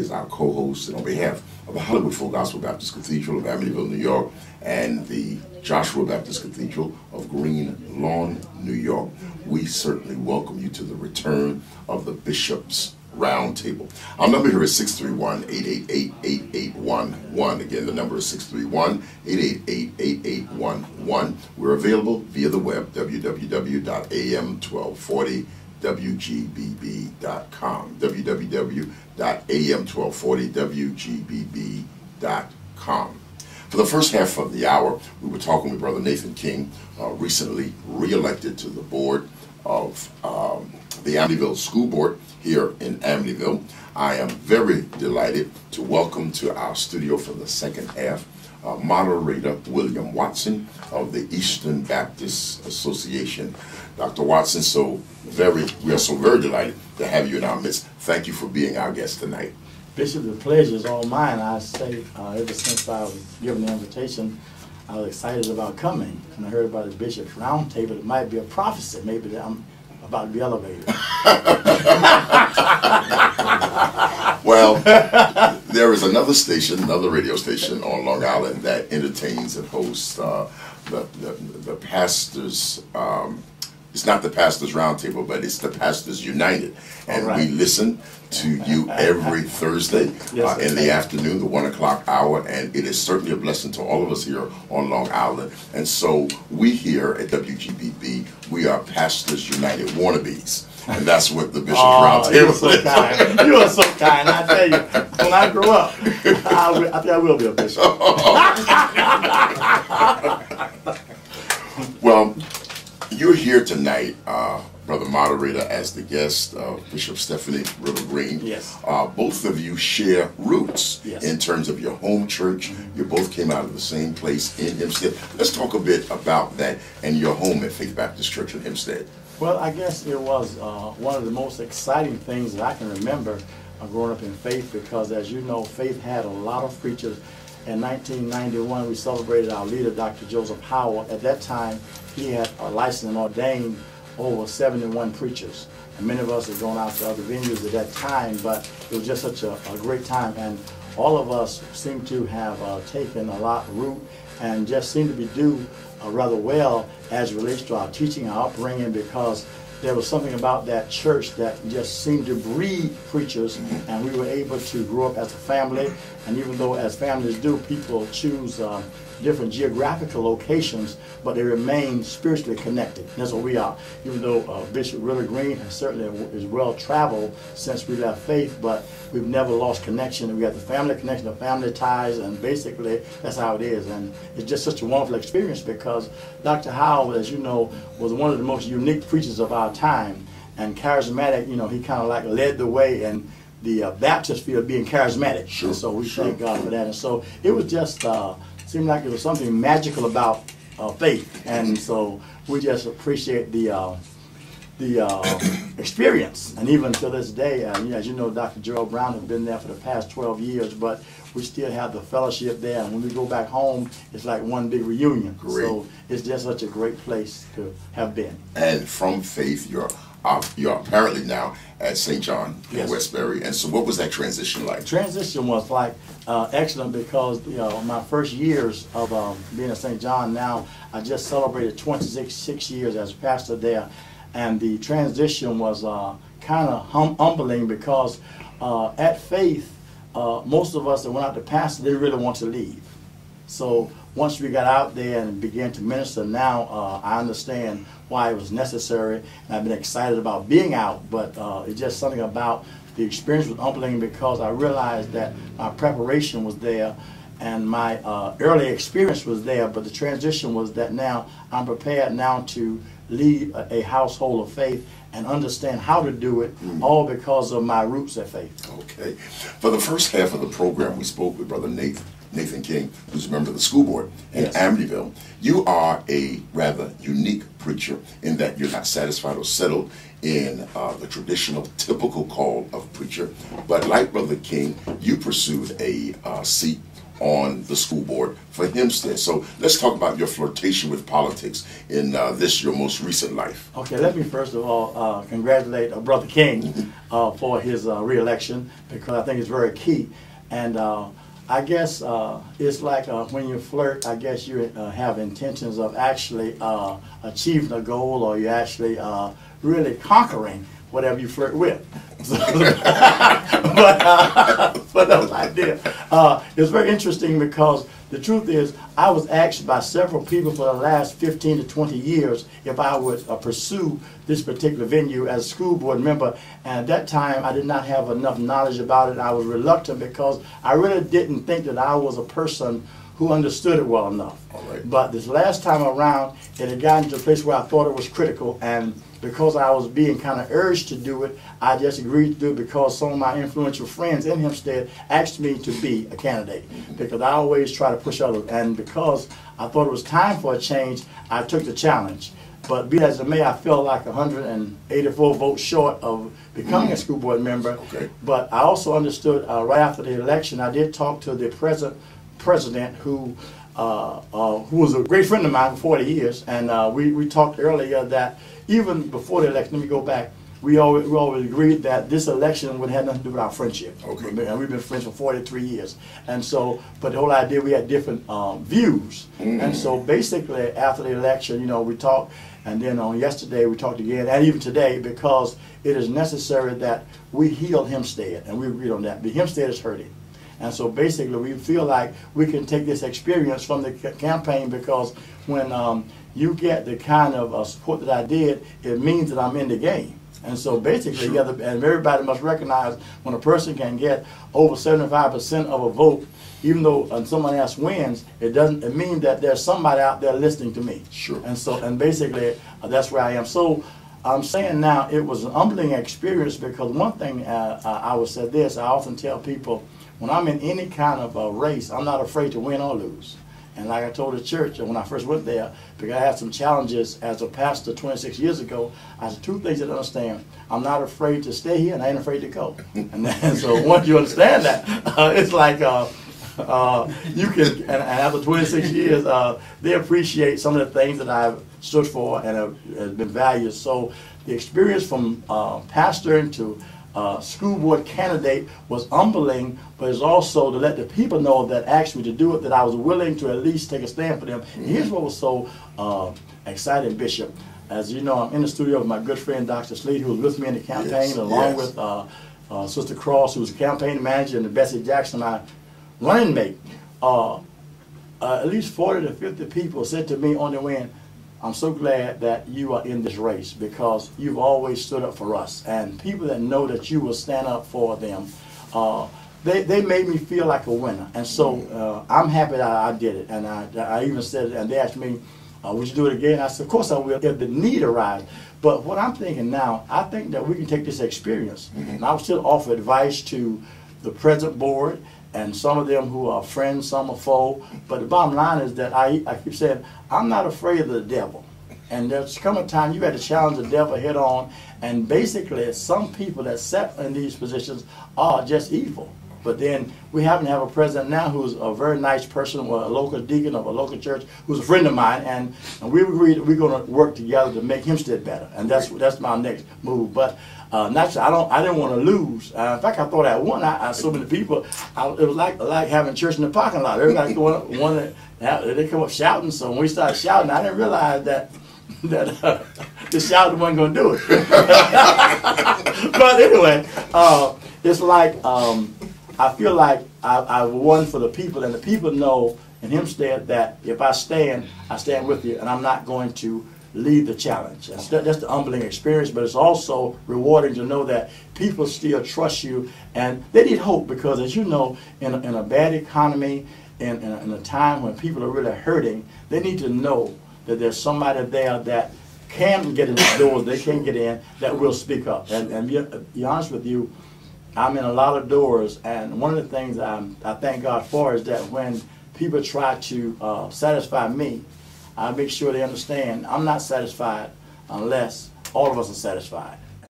is our co-host, and on behalf of the Hollywood Full Gospel Baptist Cathedral of Amityville, New York, and the Joshua Baptist Cathedral of Green Lawn, New York, we certainly welcome you to the return of the Bishop's Roundtable. Our number here is 631-888-8811. Again, the number is 631-888-8811. We're available via the web, www.am1240wgbb.com, www.am1240wgbb.com. For the first half of the hour, we were talking with Brother Nathan King, recently re-elected to the board of the Amityville School Board here in Amityville. I am very delighted to welcome to our studio for the second half Moderator William Watson of the Eastern Baptist Association. Dr. Watson, we are so very delighted to have you in our midst. Thank you for being our guest tonight. Bishop, the pleasure is all mine. I say ever since I was given the invitation, I was excited about coming. And I heard about the Bishop's Roundtable. It might be a prophecy, maybe that I'm about to be elevated. Well, there is another station, another radio station on Long Island that entertains and hosts the pastors. It's not the Pastors Roundtable, but it's the Pastors United. And we listen to you every Thursday in the afternoon, the 1 o'clock hour, and it is certainly a blessing to all of us here on Long Island. And so we here at WGBB, we are Pastors United wannabes. And that's what the Bishop's Roundtable is. So kind. You are so kind. I tell you, when I grow up, I think I will be a bishop. Well, you're here tonight, Brother Moderator, as the guest of Bishop Stephanie Riddle Green. Yes. Both of you share roots in terms of your home church. Mm-hmm. You both came out of the same place in Hempstead. Let's talk a bit about that and your home at Faith Baptist Church in Hempstead. Well, I guess it was one of the most exciting things that I can remember growing up in Faith, because as you know, Faith had a lot of preachers. In 1991, we celebrated our leader, Dr. Joseph Howell. At that time, he had licensed and ordained over 71 preachers. And many of us had gone out to other venues at that time, but it was just such a great time. And all of us seem to have taken a lot of root and just seem to be doing rather well as it relates to our teaching, our upbringing, because there was something about that church that just seemed to breed preachers, and we were able to grow up as a family. And even though, as families do, people choose different geographical locations, but they remain spiritually connected. And that's what we are. Even though Bishop Riddle Green certainly is well traveled since we left Faith, but we've never lost connection. We got the family connection, the family ties, and basically that's how it is. And it's just such a wonderful experience, because Dr. Howell, as you know, was one of the most unique preachers of our time, and charismatic. You know, he kind of like led the way in the Baptist field, being charismatic. Sure, and so we thank God for that. And so it was just seemed like there was something magical about faith, and so we just appreciate the experience. And even to this day, as you know, Dr. Gerald Brown has been there for the past 12 years, but we still have the fellowship there. And when we go back home, it's like one big reunion. Great. So it's just such a great place to have been. And from Faith, you're apparently now at St. John in Westbury. And so what was that transition like? Transition was like excellent, because my first years of being at St. John, now I just celebrated 26 years as pastor there, and the transition was kind of humbling, because at Faith, most of us that went out to pastor didn't really want to leave. So once we got out there and began to minister, now I understand why it was necessary, and I've been excited about being out, but it's just something about the experience was humbling, because I realized that my preparation was there and my early experience was there, but the transition was that now I'm prepared now to lead a household of faith and understand how to do it, all because of my roots at Faith. Okay. For the first half of the program, we spoke with Brother Nathan King, who's a member of the school board in Amityville. You are a rather unique preacher in that you're not satisfied or settled in the traditional, typical call of preacher, but like Brother King, you pursued a seat on the school board for Hempstead. So let's talk about your flirtation with politics in this, your most recent life. Okay, let me first of all congratulate Brother King for his re-election, because I think it's very key. And I guess it's like when you flirt, I guess you have intentions of actually achieving a goal, or you actually really conquering whatever you flirt with. But that was the idea. It's very interesting, because the truth is, I was asked by several people for the last 15 to 20 years if I would pursue this particular venue as a school board member. And at that time, I did not have enough knowledge about it. I was reluctant because I really didn't think that I was a person who understood it well enough. All right. But this last time around, it had gotten to a place where I thought it was critical, and because I was being kind of urged to do it, I just agreed to do it because some of my influential friends in Hempstead asked me to be a candidate, because I always try to push others. And because I thought it was time for a change, I took the challenge. But be that as it may, I felt like 184 votes short of becoming a school board member. Okay. But I also understood right after the election, I did talk to the president who was a great friend of mine for 40 years, and we talked earlier that even before the election, let me go back, we always agreed that this election would have nothing to do with our friendship. Okay. And we've been friends for 43 years. And so, but the whole idea, we had different views. And so basically, after the election, you know, we talked, and then on yesterday we talked again, and even today, because it is necessary that we heal Hempstead, and we agreed on that. But Hempstead is hurting. And so basically, we feel like we can take this experience from the campaign, because when you get the kind of support that I did, it means that I'm in the game. And so basically, Sure. and everybody must recognize when a person can get over 75% of a vote, even though someone else wins, it mean that there's somebody out there listening to me. Sure. And so, and basically, that's where I am. So I'm saying now, it was an humbling experience, because one thing I would say this, I often tell people, when I'm in any kind of a race, I'm not afraid to win or lose. And like I told the church when I first went there, because I had some challenges as a pastor 26 years ago, I said two things to understand. I'm not afraid to stay here, and I ain't afraid to go. And then, so once you understand that, it's like you can, and after 26 years, they appreciate some of the things that I've stood for and have been valued. So the experience from pastoring to school board candidate was humbling, but it's also to let the people know that asked me to do it, that I was willing to at least take a stand for them. And here's what was so exciting, Bishop. As you know, I'm in the studio with my good friend, Dr. Sleet, who was with me in the campaign, along with Sister Cross, who was the campaign manager, and Bessie Jackson, my running mate. At least 40 to 50 people said to me on the way in, I'm so glad that you are in this race, because you've always stood up for us. And people that know that you will stand up for them, they made me feel like a winner. And so I'm happy that I did it. And I even said, and they asked me, would you do it again? I said, of course I will, if the need arises. But what I'm thinking now, I think that we can take this experience. And I will still offer advice to the present board, and some of them who are friends, some are foe. But the bottom line is that I keep saying, I'm not afraid of the devil. And there's come a time you had to challenge the devil head on. And basically, some people that set in these positions are just evil. But then we happen to have a president now who's a very nice person, or a local deacon of a local church, who's a friend of mine, and we agreed that we're going to work together to make Hempstead better, and that's my next move. But naturally, I didn't want to lose. In fact, I thought I won. I so many people. It was like having church in the parking lot. Everybody they come up shouting. So when we started shouting, I didn't realize that the shouting wasn't going to do it. But anyway, it's like. I feel like I won for the people, and the people know in Hempstead that if I stand with you, and I'm not going to lead the challenge. That's the humbling experience, but it's also rewarding to know that people still trust you, and they need hope, because as you know, in a bad economy, in a time when people are really hurting, they need to know that there's somebody there that can get in the doors they can't get in, that will speak up. And be honest with you, I'm in a lot of doors, and one of the things I thank God for is that when people try to satisfy me, I make sure they understand I'm not satisfied unless all of us are satisfied.